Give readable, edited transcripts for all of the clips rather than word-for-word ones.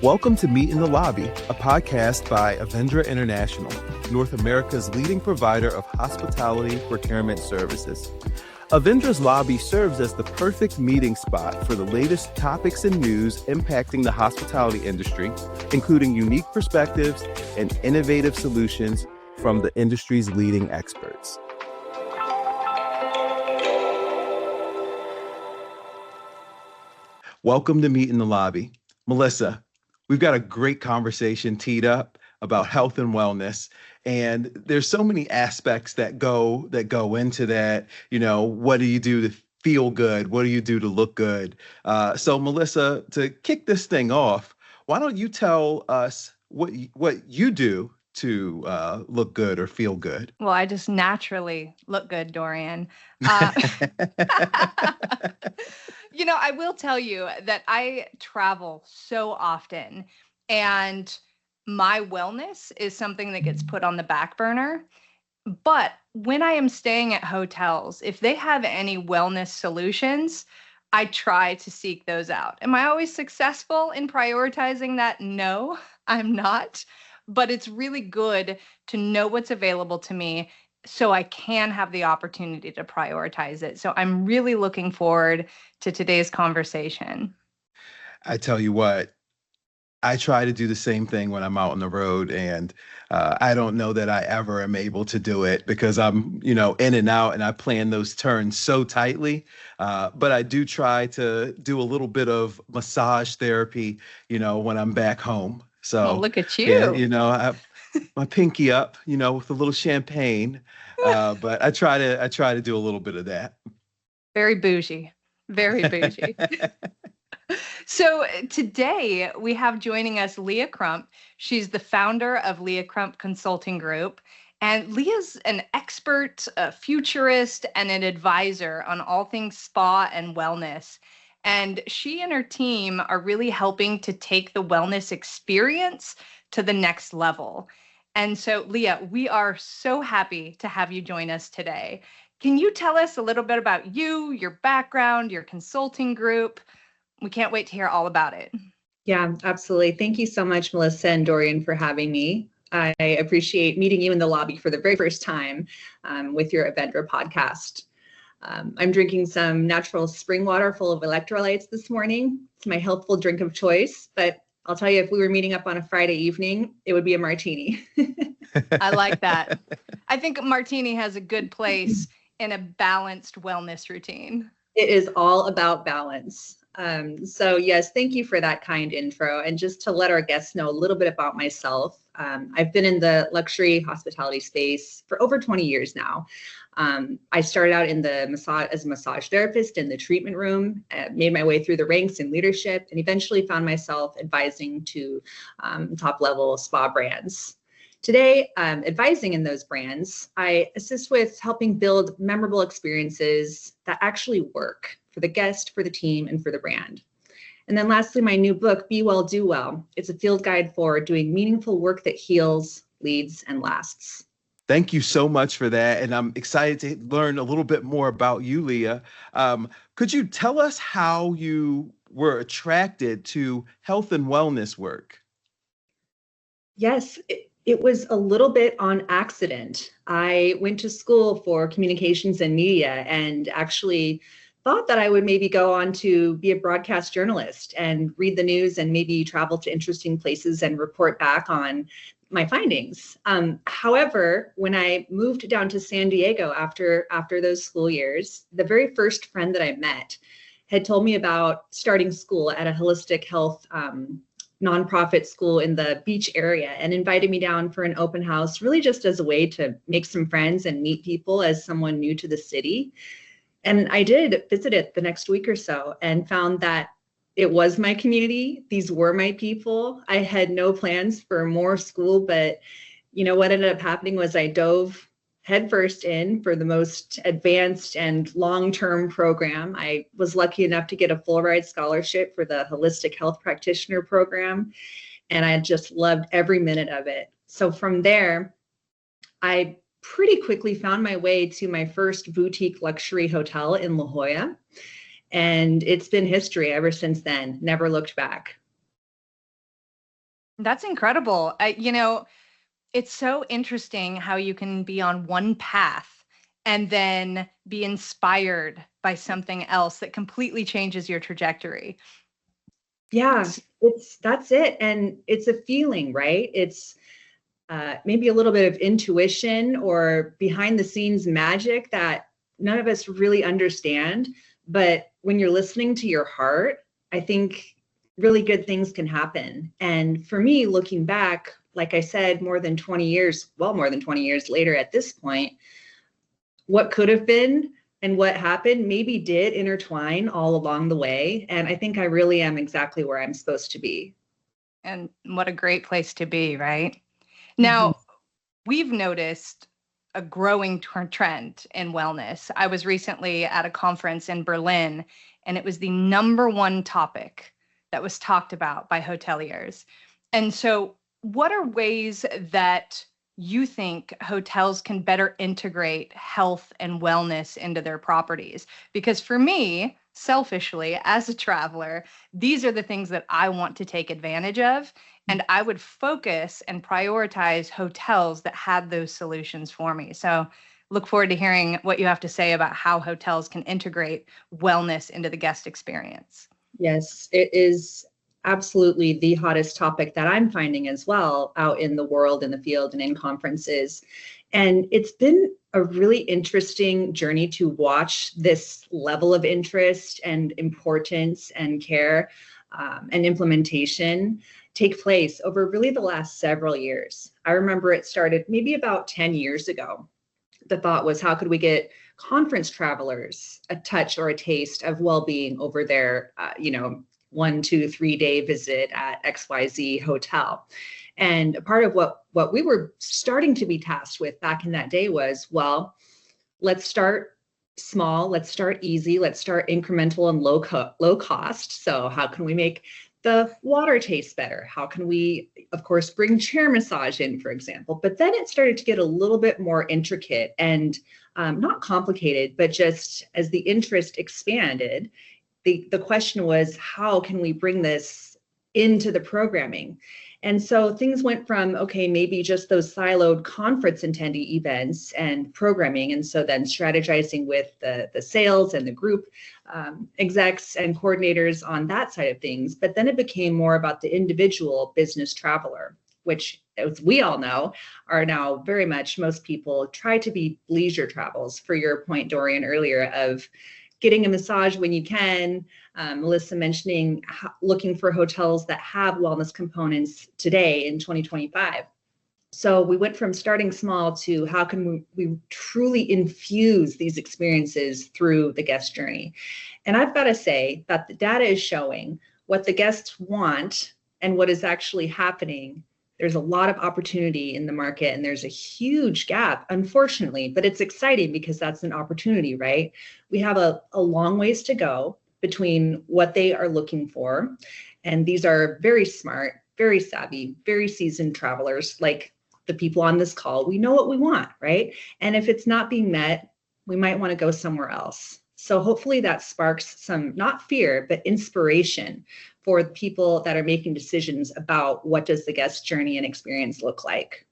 Welcome to Meet in the Lobby, a podcast by Avendra International, North America's leading provider of hospitality procurement services. Avendra's Lobby serves as the perfect meeting spot for the latest topics and news impacting the hospitality industry, including unique perspectives and innovative solutions from the industry's leading experts. Welcome to Meet in the Lobby. Melissa, we've got a great conversation teed up about health and wellness. And there's so many aspects that go into that. You know, what do you do to feel good? What do you do to look good? So Melissa, to kick this thing off, why don't you tell us what you do to look good or feel good? Well, I just naturally look good, Dorien. I will tell you that I travel so often, and my wellness is something that gets put on the back burner. But when I am staying at hotels, if they have any wellness solutions, I try to seek those out. Am I always successful in prioritizing that? No, I'm not. But it's really good to know what's available to me so I can have the opportunity to prioritize it. So I'm really looking forward to today's conversation. I tell you what, I try to do the same thing when I'm out on the road, and I don't know that I ever am able to do it because I'm, in and out, and I plan those turns so tightly. But I do try to do a little bit of massage therapy, when I'm back home. So look at you. Yeah, I have my pinky up, with a little champagne. But I try to do a little bit of that. Very bougie. Very bougie. So today we have joining us Leah Crump. She's the founder of Leah Crump Consulting Group. And Leah's an expert, a futurist, and an advisor on all things spa and wellness. And she and her team are really helping to take the wellness experience to the next level. And so, Leah, we are so happy to have you join us today. Can you tell us a little bit about you, your background, your consulting group? We can't wait to hear all about it. Yeah, absolutely. Thank you so much, Melissa and Dorien, for having me. I appreciate meeting you in the lobby for the very first time with your Avendra podcast. I'm drinking some natural spring water full of electrolytes this morning. It's my healthful drink of choice, but I'll tell you, if we were meeting up on a Friday evening, it would be a martini. I like that. I think martini has a good place in a balanced wellness routine. It is all about balance. So yes, thank you for that kind intro. And just to let our guests know a little bit about myself, I've been in the luxury hospitality space for over 20 years now. I started out as a massage therapist in the treatment room, made my way through the ranks in leadership, and eventually found myself advising to top level spa brands. Today, advising in those brands, I assist with helping build memorable experiences that actually work for the guest, for the team, and for the brand. And then lastly, my new book, Be Well, Do Well. It's a field guide for doing meaningful work that heals, leads, and lasts. Thank you so much for that. And I'm excited to learn a little bit more about you, Leah. Could you tell us how you were attracted to health and wellness work? Yes, it was a little bit on accident. I went to school for communications and media and actually thought that I would maybe go on to be a broadcast journalist and read the news and maybe travel to interesting places and report back on my findings. However, when I moved down to San Diego after those school years, the very first friend that I met had told me about starting school at a holistic health nonprofit school in the beach area and invited me down for an open house, really just as a way to make some friends and meet people as someone new to the city. And I did visit it the next week or so and found that it was my community. These were my people. I had no plans for more school, but what ended up happening was I dove headfirst in for the most advanced and long-term program. I was lucky enough to get a full ride scholarship for the holistic health practitioner program, and I just loved every minute of it. So from there, I pretty quickly found my way to my first boutique luxury hotel in La Jolla. And it's been history ever since then, never looked back. That's incredible. It's so interesting how you can be on one path and then be inspired by something else that completely changes your trajectory. Yeah, that's it. And it's a feeling, right? It's maybe a little bit of intuition or behind the scenes magic that none of us really understand. But when you're listening to your heart, I think really good things can happen. And for me, looking back, like I said, more than 20 years later at this point, what could have been and what happened maybe did intertwine all along the way. And I think I really am exactly where I'm supposed to be. And what a great place to be, right? Mm-hmm. Now, we've noticed a growing trend in wellness. I was recently at a conference in Berlin, and it was the number one topic that was talked about by hoteliers. And so, what are ways that you think hotels can better integrate health and wellness into their properties? Because for me, selfishly, as a traveler, these are the things that I want to take advantage of. And I would focus and prioritize hotels that had those solutions for me. So look forward to hearing what you have to say about how hotels can integrate wellness into the guest experience. Yes, it is absolutely the hottest topic that I'm finding as well out in the world, in the field, and in conferences. And it's been a really interesting journey to watch this level of interest and importance and care and implementation take place over really the last several years. I remember it started maybe about 10 years ago. The thought was, how could we get conference travelers a touch or a taste of well-being over their, 1, 2, 3 day visit at XYZ hotel? And a part of what we were starting to be tasked with back in that day was, well, let's start small, let's start easy, let's start incremental and low cost. So how can we make the water taste better? How can we, of course, bring chair massage in, for example? But then it started to get a little bit more intricate and not complicated, but just as the interest expanded, the question was, how can we bring this into the programming? And so things went from, okay, maybe just those siloed conference attendee events and programming. And so then strategizing with the sales and the group execs and coordinators on that side of things. But then it became more about the individual business traveler, which, as we all know, are now very much, most people try to be leisure travels, for your point, Dorien, earlier, of getting a massage when you can. Melissa mentioning looking for hotels that have wellness components today in 2025. So we went from starting small to how can we truly infuse these experiences through the guest journey. And I've got to say that the data is showing what the guests want and what is actually happening. There's a lot of opportunity in the market, and there's a huge gap, unfortunately, but it's exciting because that's an opportunity, right? We have a long ways to go between what they are looking for. And these are very smart, very savvy, very seasoned travelers, like the people on this call. We know what we want, right? And if it's not being met, we might want to go somewhere else. So hopefully that sparks some, not fear, but inspiration for the people that are making decisions about what does the guest journey and experience look like.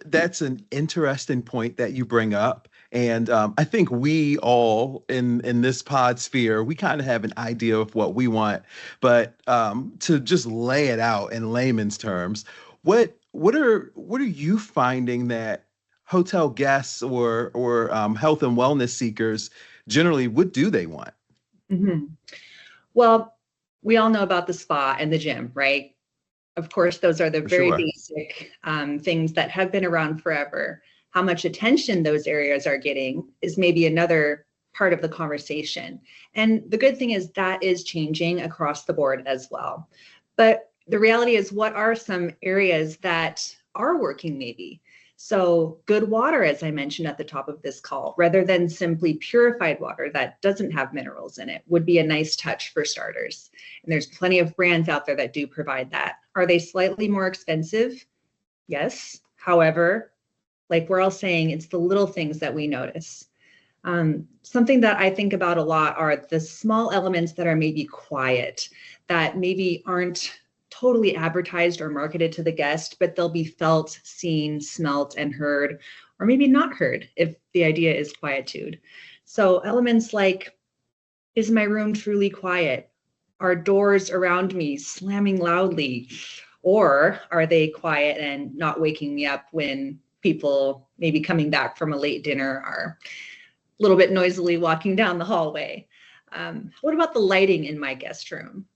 That's an interesting point that you bring up. And I think we all in this pod sphere, we kind of have an idea of what we want. But to just lay it out in layman's terms, what are you finding that hotel guests or health and wellness seekers generally, what do they want? Mm-hmm. Well, we all know about the spa and the gym, right? Of course, those are the very basic things that have been around forever. How much attention those areas are getting is maybe another part of the conversation. And the good thing is that is changing across the board as well. But the reality is, what are some areas that are working maybe? So good water, as I mentioned at the top of this call, rather than simply purified water that doesn't have minerals in it, would be a nice touch for starters. And there's plenty of brands out there that do provide that. Are they slightly more expensive? Yes. However, like we're all saying, it's the little things that we notice. Something that I think about a lot are the small elements that are maybe quiet, that maybe aren't totally advertised or marketed to the guest, but they'll be felt, seen, smelt, and heard, or maybe not heard if the idea is quietude. So elements like, is my room truly quiet? Are doors around me slamming loudly? Or are they quiet and not waking me up when people maybe coming back from a late dinner are a little bit noisily walking down the hallway? What about the lighting in my guest room?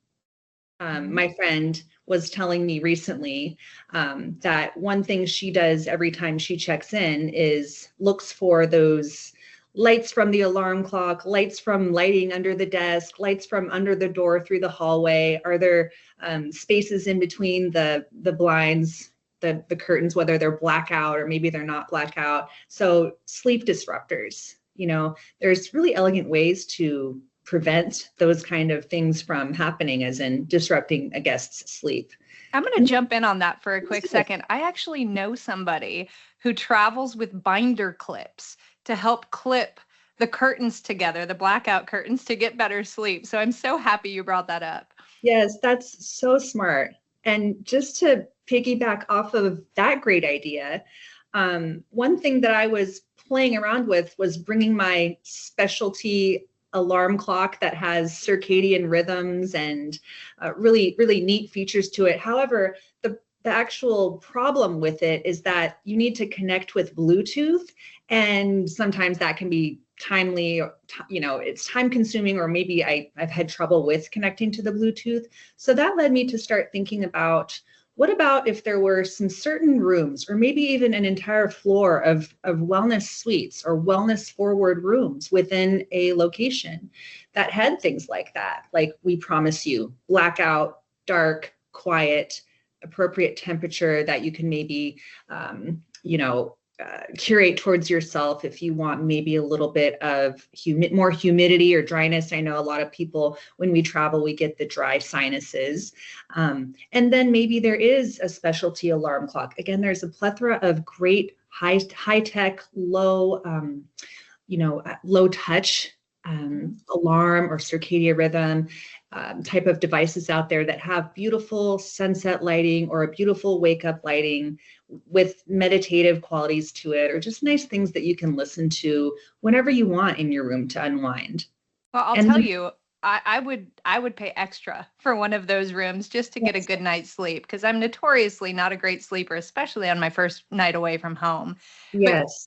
My friend was telling me recently that one thing she does every time she checks in is looks for those lights from the alarm clock, lights from lighting under the desk, lights from under the door through the hallway. Are there spaces in between the blinds, the curtains, whether they're blackout or maybe they're not blackout? So sleep disruptors, there's really elegant ways to prevent those kind of things from happening, as in disrupting a guest's sleep. I'm going to jump in on that for a quick second. I actually know somebody who travels with binder clips to help clip the curtains together, the blackout curtains, to get better sleep. So I'm so happy you brought that up. Yes, that's so smart. And just to piggyback off of that great idea, one thing that I was playing around with was bringing my specialty alarm clock that has circadian rhythms and really, really neat features to it. However, the actual problem with it is that you need to connect with Bluetooth, and sometimes that can be timely, it's time consuming, or maybe I've had trouble with connecting to the Bluetooth. So that led me to start thinking about, what about if there were some certain rooms, or maybe even an entire floor of wellness suites or wellness forward rooms within a location that had things like that? Like, we promise you blackout, dark, quiet, appropriate temperature that you can maybe, curate towards yourself if you want maybe a little bit of more humidity or dryness. I know a lot of people, when we travel, we get the dry sinuses. And then maybe there is a specialty alarm clock. Again, there's a plethora of great high-tech, low touch alarm or circadian rhythm type of devices out there that have beautiful sunset lighting or a beautiful wake up lighting with meditative qualities to it, or just nice things that you can listen to whenever you want in your room to unwind. Well, I'll tell you, I would pay extra for one of those rooms just to get a good night's sleep, because I'm notoriously not a great sleeper, especially on my first night away from home. Yes.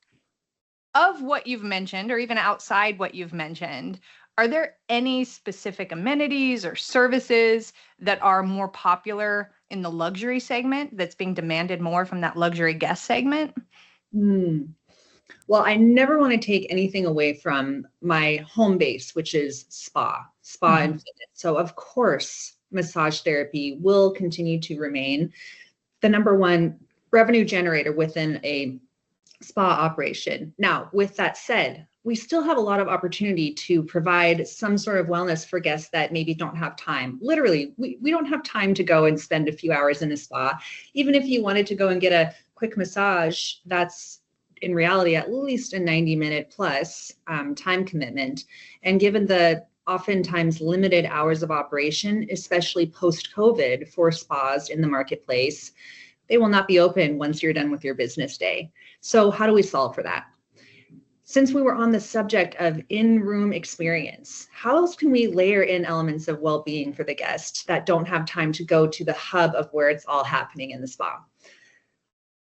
But of what you've mentioned, or even outside what you've mentioned, are there any specific amenities or services that are more popular in the luxury segment that's being demanded more from that luxury guest segment? Well, I never want to take anything away from my home base, which is spa and fitness. So of course, massage therapy will continue to remain the number one revenue generator within a spa operation. Now, with that said, we still have a lot of opportunity to provide some sort of wellness for guests that maybe don't have time. Literally, we don't have time to go and spend a few hours in a spa. Even if you wanted to go and get a quick massage, that's in reality at least a 90-minute plus time commitment. And given the oftentimes limited hours of operation, especially post-COVID for spas in the marketplace, they will not be open once you're done with your business day. So how do we solve for that? Since we were on the subject of in-room experience, how else can we layer in elements of well-being for the guest that don't have time to go to the hub of where it's all happening in the spa?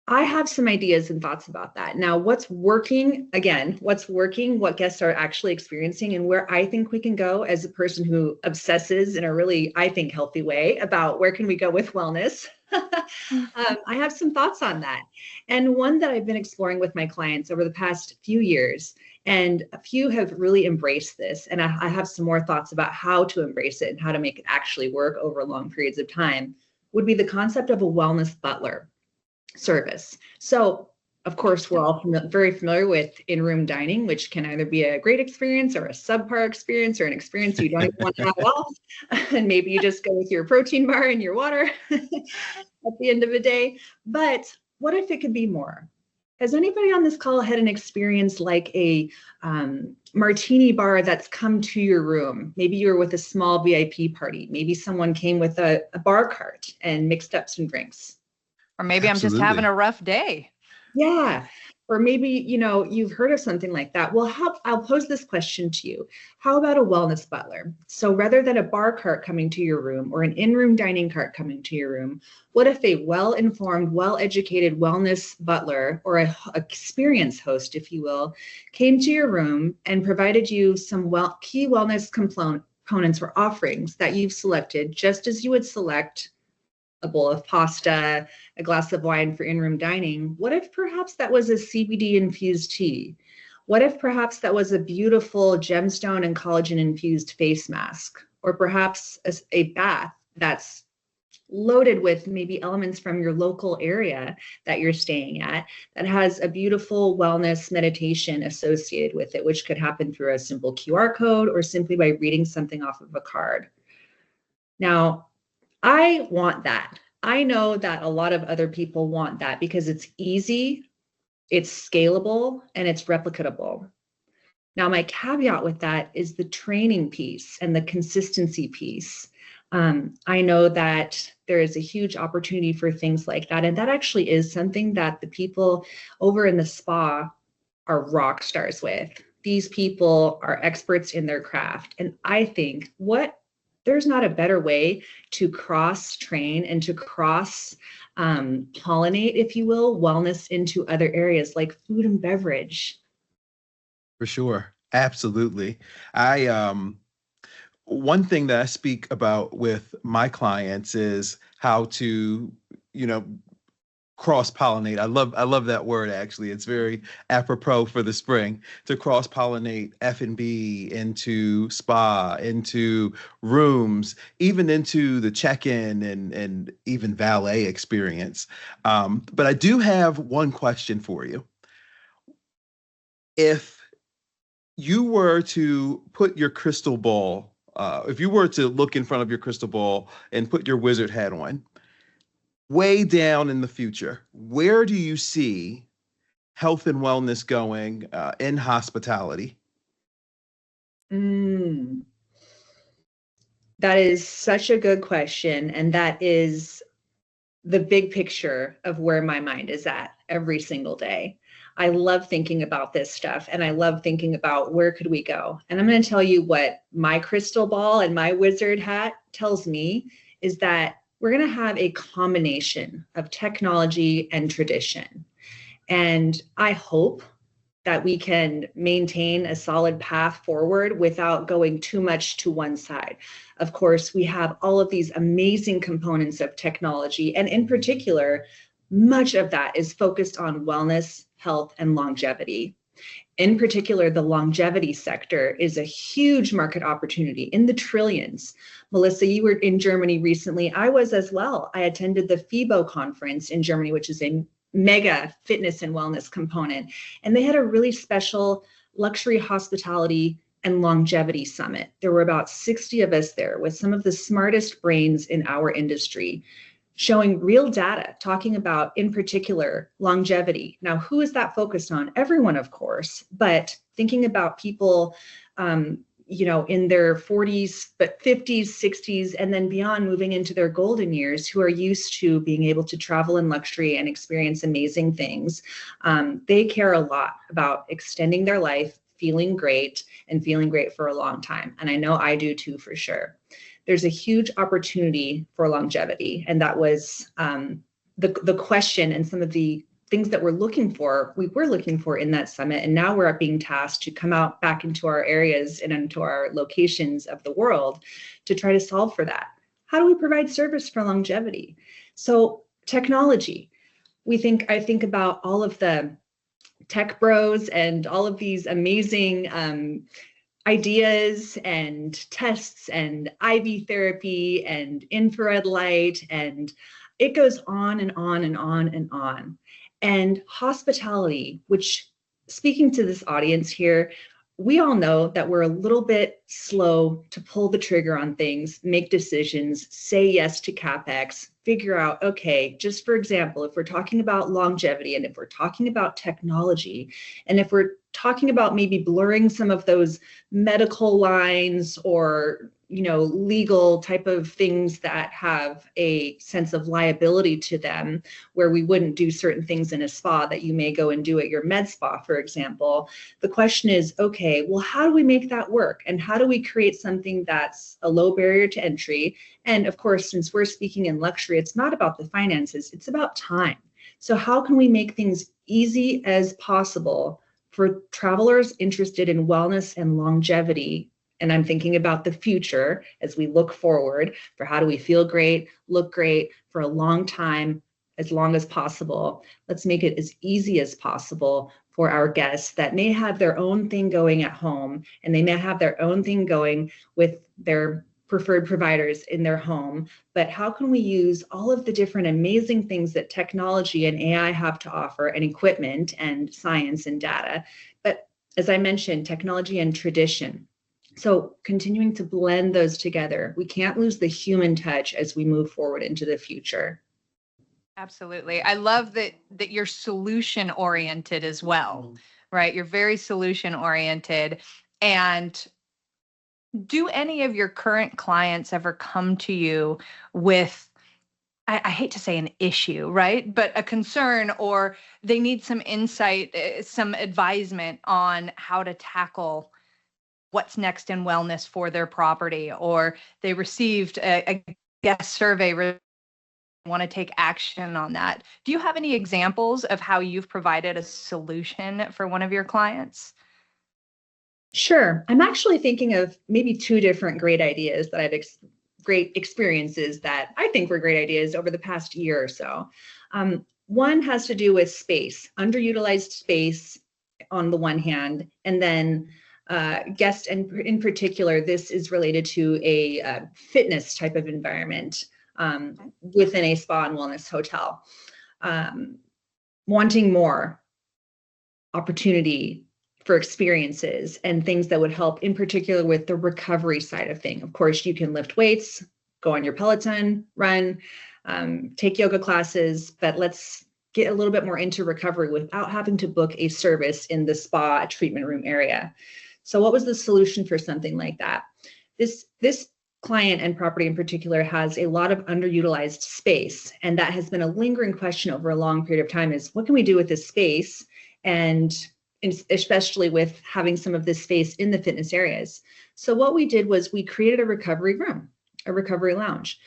I have some ideas and thoughts about that. Now, what's working, what guests are actually experiencing, and where I think we can go as a person who obsesses in a really, I think, healthy way about where can we go with wellness. I have some thoughts on that. And one that I've been exploring with my clients over the past few years, and a few have really embraced this. And I have some more thoughts about how to embrace it and how to make it actually work over long periods of time, would be the concept of a wellness butler service. So of course, we're all very familiar with in-room dining, which can either be a great experience or a subpar experience, or an experience you don't even want to have at all. And maybe you just go with your protein bar and your water at the end of the day. But what if it could be more? Has anybody on this call had an experience like a martini bar that's come to your room. Maybe you're with a small VIP party. Maybe someone came with a bar cart and mixed up some drinks. Or maybe I'm just having a rough day. Yeah. Or maybe, you've heard of something like that. Well, I'll pose this question to you. How about a wellness butler? So rather than a bar cart coming to your room or an in-room dining cart coming to your room, what if a well-informed, well-educated wellness butler or a experienced host, if you will, came to your room and provided you some key wellness components or offerings that you've selected, just as you would select a bowl of pasta, a glass of wine for in-room dining? What if perhaps that was a CBD infused tea? What if perhaps that was a beautiful gemstone and collagen infused face mask? Or perhaps a bath that's loaded with maybe elements from your local area that you're staying at that has a beautiful wellness meditation associated with it, which could happen through a simple QR code or simply by reading something off of a card. Now, I want that. I know that a lot of other people want that because it's easy, it's scalable, and it's replicable. Now, my caveat with that is the training piece and the consistency piece. I know that there is a huge opportunity for things like that. And that actually is something that the people over in the spa are rock stars with. These people are experts in their craft. And I think there's not a better way to cross-train and to cross-pollinate, if you will, wellness into other areas like food and beverage. For sure. Absolutely. One thing that I speak about with my clients is how to, cross-pollinate. I love that word, actually. It's very apropos for the spring, to cross-pollinate F&B into spa, into rooms, even into the check-in and even valet experience. But I do have one question for you. If you were to put your crystal ball, if you were to look in front of your crystal ball and put your wizard hat on, way down in the future, where do you see health and wellness going in hospitality? That is such a good question. And that is the big picture of where my mind is at every single day. I love thinking about this stuff, and I love thinking about where could we go. And I'm going to tell you what my crystal ball and my wizard hat tells me is that we're going to have a combination of technology and tradition. And I hope that we can maintain a solid path forward without going too much to one side. Of course, we have all of these amazing components of technology, and in particular, much of that is focused on wellness, health, and longevity. In particular, the longevity sector is a huge market opportunity in the trillions. Melissa, you were in Germany recently. I was as well. I attended the FIBO conference in Germany, which is a mega fitness and wellness component. And they had a really special luxury hospitality and longevity summit. There were about 60 of us there with some of the smartest brains in our industry, showing real data, talking about, in particular, longevity. Now, who is that focused on? Everyone, of course, but thinking about people, in their 40s, but 50s, 60s, and then beyond, moving into their golden years, who are used to being able to travel in luxury and experience amazing things. They care a lot about extending their life, feeling great, and feeling great for a long time. And I know I do too, for sure. There's a huge opportunity for longevity. And that was the question and some of the things that we were looking for in that summit. And now we're being tasked to come out back into our areas and into our locations of the world to try to solve for that. How do we provide service for longevity? So technology, I think about all of the tech bros and all of these amazing ideas and tests and IV therapy and infrared light, and it goes on and on and on and on. And hospitality, which, speaking to this audience here, we all know that we're a little bit slow to pull the trigger on things, make decisions, say yes to CapEx, figure out, okay, just for example, if we're talking about longevity and if we're talking about technology, and if we're talking about maybe blurring some of those medical lines or legal type of things that have a sense of liability to them, where we wouldn't do certain things in a spa that you may go and do at your med spa, for example. The question is, okay, well, how do we make that work? And how do we create something that's a low barrier to entry? And of course, since we're speaking in luxury, it's not about the finances, it's about time. So how can we make things easy as possible for travelers interested in wellness and longevity? And I'm thinking about the future as we look forward for how do we feel great, look great for a long time, as long as possible. Let's make it as easy as possible for our guests that may have their own thing going at home, and they may have their own thing going with their preferred providers in their home. But how can we use all of the different amazing things that technology and AI have to offer, and equipment and science and data? But as I mentioned, technology and tradition. So continuing to blend those together. We can't lose the human touch as we move forward into the future. Absolutely. I love that you're solution oriented as well, right? You're very solution oriented. And do any of your current clients ever come to you with, I hate to say an issue, right? But a concern, or they need some insight, some advisement on how to tackle what's next in wellness for their property, or they received a guest survey, want to take action on that. Do you have any examples of how you've provided a solution for one of your clients? Sure. I'm actually thinking of maybe two different great ideas that great experiences that I think were great ideas over the past year or so. One has to do with space, underutilized space on the one hand, and then guest, and in particular, this is related to a fitness type of environment within a spa and wellness hotel. Wanting more opportunity for experiences and things that would help, in particular with the recovery side of things. Of course, you can lift weights, go on your Peloton, run, take yoga classes, but let's get a little bit more into recovery without having to book a service in the spa treatment room area. So what was the solution for something like that? This client and property in particular has a lot of underutilized space, and that has been a lingering question over a long period of time, is what can we do with this space? And especially with having some of this space in the fitness areas. So what we did was we created a recovery room, a recovery lounge.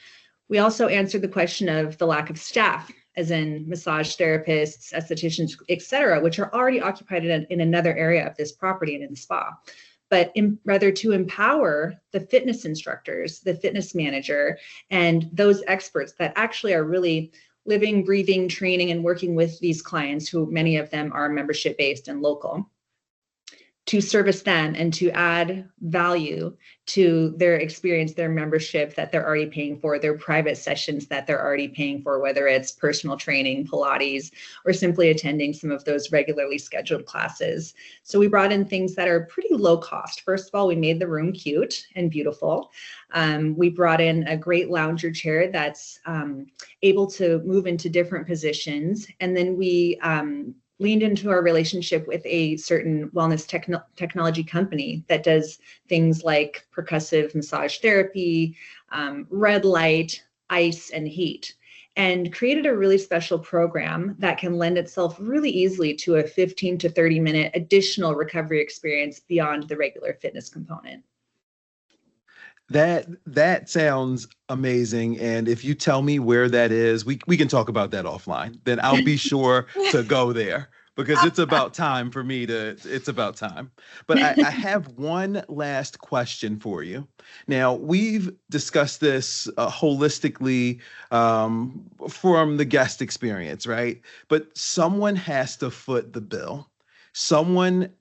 We also answered the question of the lack of staff, as in massage therapists, estheticians, et cetera, which are already occupied in another area of this property and in the spa. But rather to empower the fitness instructors, the fitness manager, and those experts that actually are really living, breathing, training, and working with these clients, who many of them are membership based and local, to service them and to add value to their experience, their membership that they're already paying for, their private sessions that they're already paying for, whether it's personal training, Pilates, or simply attending some of those regularly scheduled classes. So we brought in things that are pretty low cost. First of all, we made the room cute and beautiful. We brought in a great lounger chair that's able to move into different positions. And then we leaned into our relationship with a certain wellness technology company that does things like percussive massage therapy, red light, ice, and heat, and created a really special program that can lend itself really easily to a 15 to 30 minute additional recovery experience beyond the regular fitness component. That sounds amazing. And if you tell me where that is, we can talk about that offline. Then I'll be sure to go there, because it's about time for me it's about time. But I have one last question for you. Now, we've discussed this holistically from the guest experience, right? But someone has to foot the bill. Someone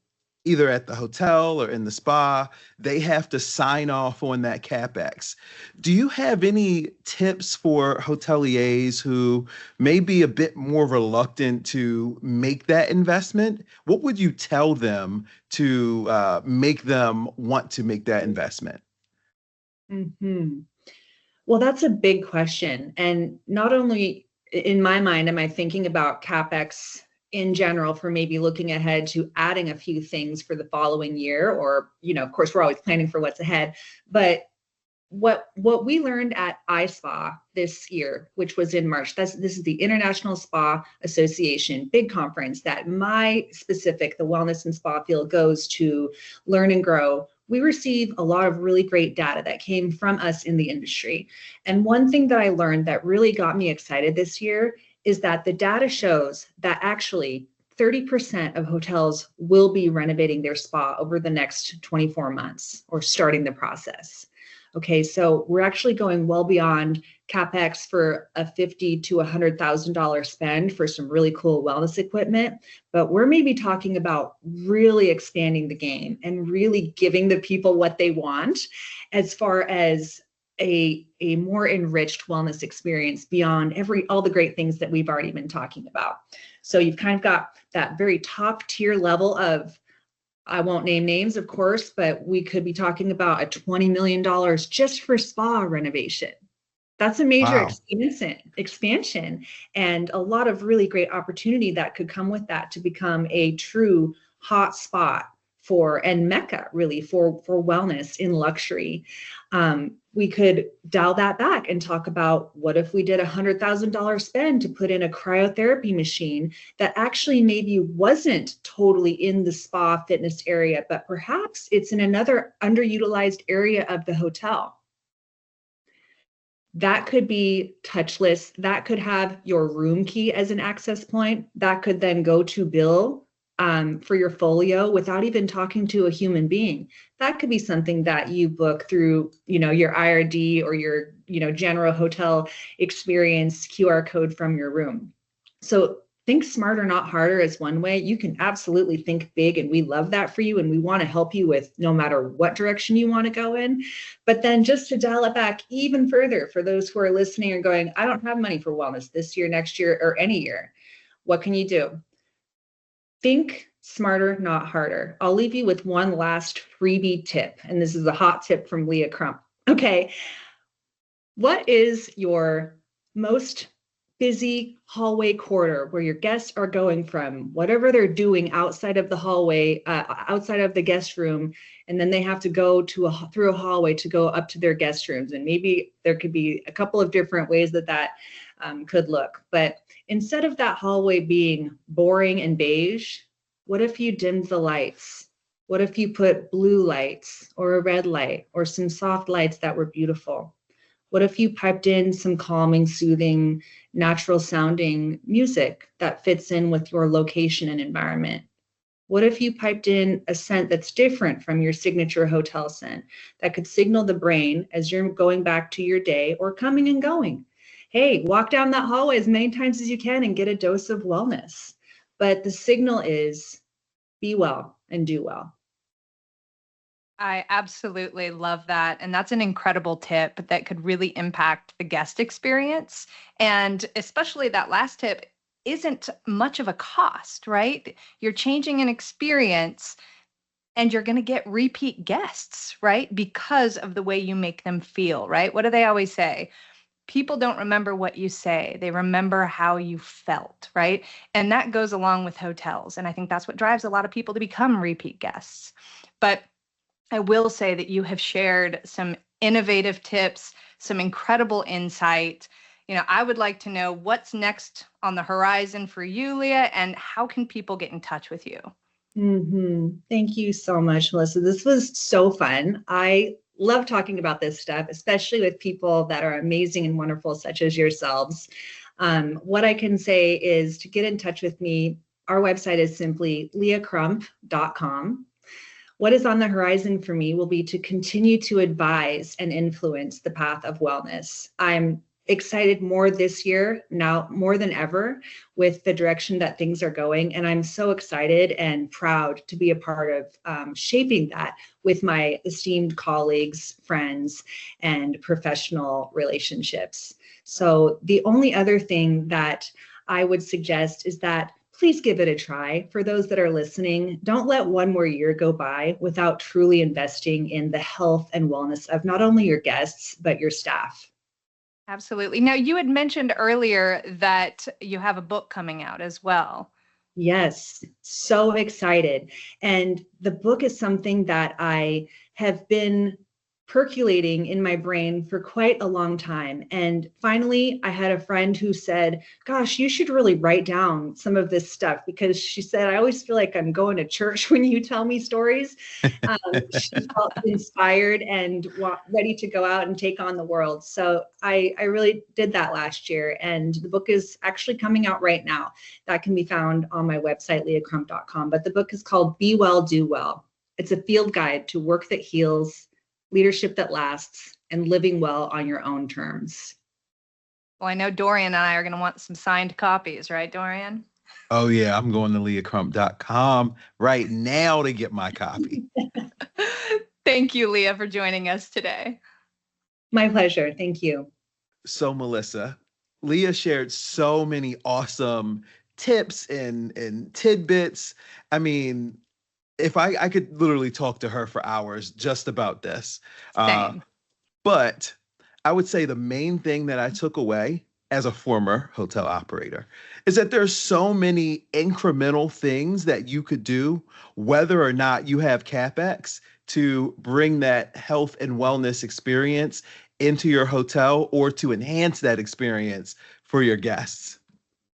either at the hotel or in the spa, they have to sign off on that CapEx. Do you have any tips for hoteliers who may be a bit more reluctant to make that investment? What would you tell them to make them want to make that investment? Hmm. Well, that's a big question. And not only in my mind am I thinking about CapEx in general for maybe looking ahead to adding a few things for the following year, or, of course, we're always planning for what's ahead. But what we learned at iSpa this year, which was in March, this is the International Spa Association big conference that my specific, the wellness and spa field, goes to learn and grow. We receive a lot of really great data that came from us in the industry. And one thing that I learned that really got me excited this year is that the data shows that actually 30% of hotels will be renovating their spa over the next 24 months or starting the process. Okay, so we're actually going well beyond CapEx for a $50,000 to $100,000 spend for some really cool wellness equipment, but we're maybe talking about really expanding the game and really giving the people what they want as far as a more enriched wellness experience beyond all the great things that we've already been talking about. So you've kind of got that very top tier level of, I won't name names, of course, but we could be talking about a $20 million just for spa renovation. That's a major Wow. expansion and a lot of really great opportunity that could come with that to become a true hot spot and Mecca really for wellness in luxury. We could dial that back and talk about what if we did $100,000 spend to put in a cryotherapy machine that actually maybe wasn't totally in the spa fitness area, but perhaps it's in another underutilized area of the hotel. That could be touchless. That could have your room key as an access point. That could then go to bill for your folio without even talking to a human being. That could be something that you book through, your IRD or your, general hotel experience QR code from your room. So think smarter, not harder is one way. You can absolutely think big, and we love that for you. And we want to help you with no matter what direction you want to go in. But then just to dial it back even further for those who are listening and going, I don't have money for wellness this year, next year, or any year. What can you do? Think smarter, not harder. I'll leave you with one last freebie tip, and this is a hot tip from Leah Crump. Okay, what is your most busy hallway corridor where your guests are going from whatever they're doing outside of the hallway, outside of the guest room, and then they have to go through a hallway to go up to their guest rooms? And maybe there could be a couple of different ways that could look. But instead of that hallway being boring and beige, what if you dimmed the lights? What if you put blue lights or a red light or some soft lights that were beautiful? What if you piped in some calming, soothing, natural sounding music that fits in with your location and environment? What if you piped in a scent that's different from your signature hotel scent that could signal the brain as you're going back to your day or coming and going? Hey, walk down that hallway as many times as you can and get a dose of wellness. But the signal is be well and do well. I absolutely love that. And that's an incredible tip that could really impact the guest experience. And especially that last tip isn't much of a cost, right? You're changing an experience and you're going to get repeat guests, right? Because of the way you make them feel, right? What do they always say? People don't remember what you say. They remember how you felt, right? And that goes along with hotels. And I think that's what drives a lot of people to become repeat guests. But I will say that you have shared some innovative tips, some incredible insight. I would like to know what's next on the horizon for you, Leah, and how can people get in touch with you? Thank you so much, Melissa. This was so fun. I love talking about this stuff, especially with people that are amazing and wonderful, such as yourselves. What I can say is to get in touch with me, our website is simply leahcrump.com. What is on the horizon for me will be to continue to advise and influence the path of wellness. I'm excited more this year, now more than ever, with the direction that things are going. And I'm so excited and proud to be a part of shaping that with my esteemed colleagues, friends, and professional relationships. So the only other thing that I would suggest is that please give it a try. For those that are listening, don't let one more year go by without truly investing in the health and wellness of not only your guests, but your staff. Absolutely. Now, you had mentioned earlier that you have a book coming out as well. Yes, so excited. And the book is something that I have been percolating in my brain for quite a long time. And finally, I had a friend who said, gosh, you should really write down some of this stuff, because she said, I always feel like I'm going to church when you tell me stories. She felt inspired and ready to go out and take on the world. So I really did that last year. And the book is actually coming out right now. That can be found on my website, leahcrump.com. But the book is called Be Well, Do Well. It's a field guide to work that heals, leadership that lasts, and living well on your own terms. Well, I know Dorien and I are going to want some signed copies, right, Dorien? Oh, yeah. I'm going to leahcrump.com right now to get my copy. Thank you, Leah, for joining us today. My pleasure. Thank you. So, Melissa, Leah shared so many awesome tips and tidbits. I mean, if I could literally talk to her for hours just about this. Same. But I would say the main thing that I took away as a former hotel operator is that there's so many incremental things that you could do, whether or not you have CapEx, to bring that health and wellness experience into your hotel or to enhance that experience for your guests.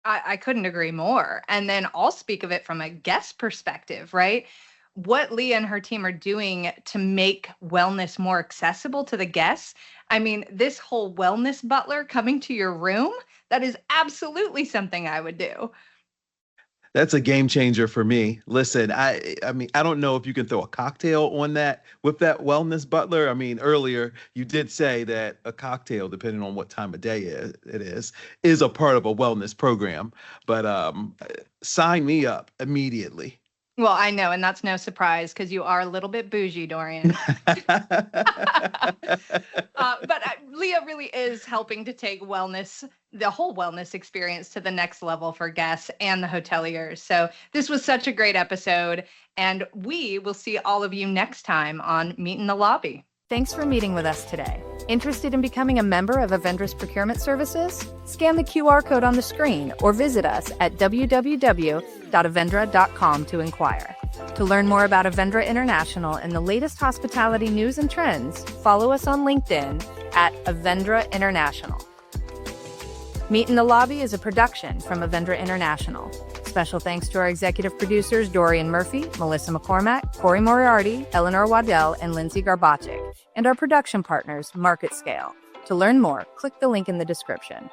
I couldn't agree more. And then I'll speak of it from a guest perspective, right? What Leah and her team are doing to make wellness more accessible to the guests. I mean, this whole wellness butler coming to your room, that is absolutely something I would do. That's a game changer for me. Listen, I mean, I don't know if you can throw a cocktail on that with that wellness butler. I mean, earlier you did say that a cocktail, depending on what time of day it is a part of a wellness program. But sign me up immediately. Well, I know, and that's no surprise because you are a little bit bougie, Dorien. But Leah really is helping to take wellness, the whole wellness experience, to the next level for guests and the hoteliers. So this was such a great episode, and we will see all of you next time on Meet in the Lobby. Thanks for meeting with us today. Interested in becoming a member of Avendra's procurement services? Scan the QR code on the screen or visit us at www.avendra.com to inquire. To learn more about Avendra International and the latest hospitality news and trends, follow us on LinkedIn at Avendra International. Meet in the Lobby is a production from Avendra International. Special thanks to our executive producers, Dorien Murphy, Melissa McCormack, Corey Moriarty, Eleanor Waddell, and Lindsay Garbachik, and our production partners, Market Scale. To learn more, click the link in the description.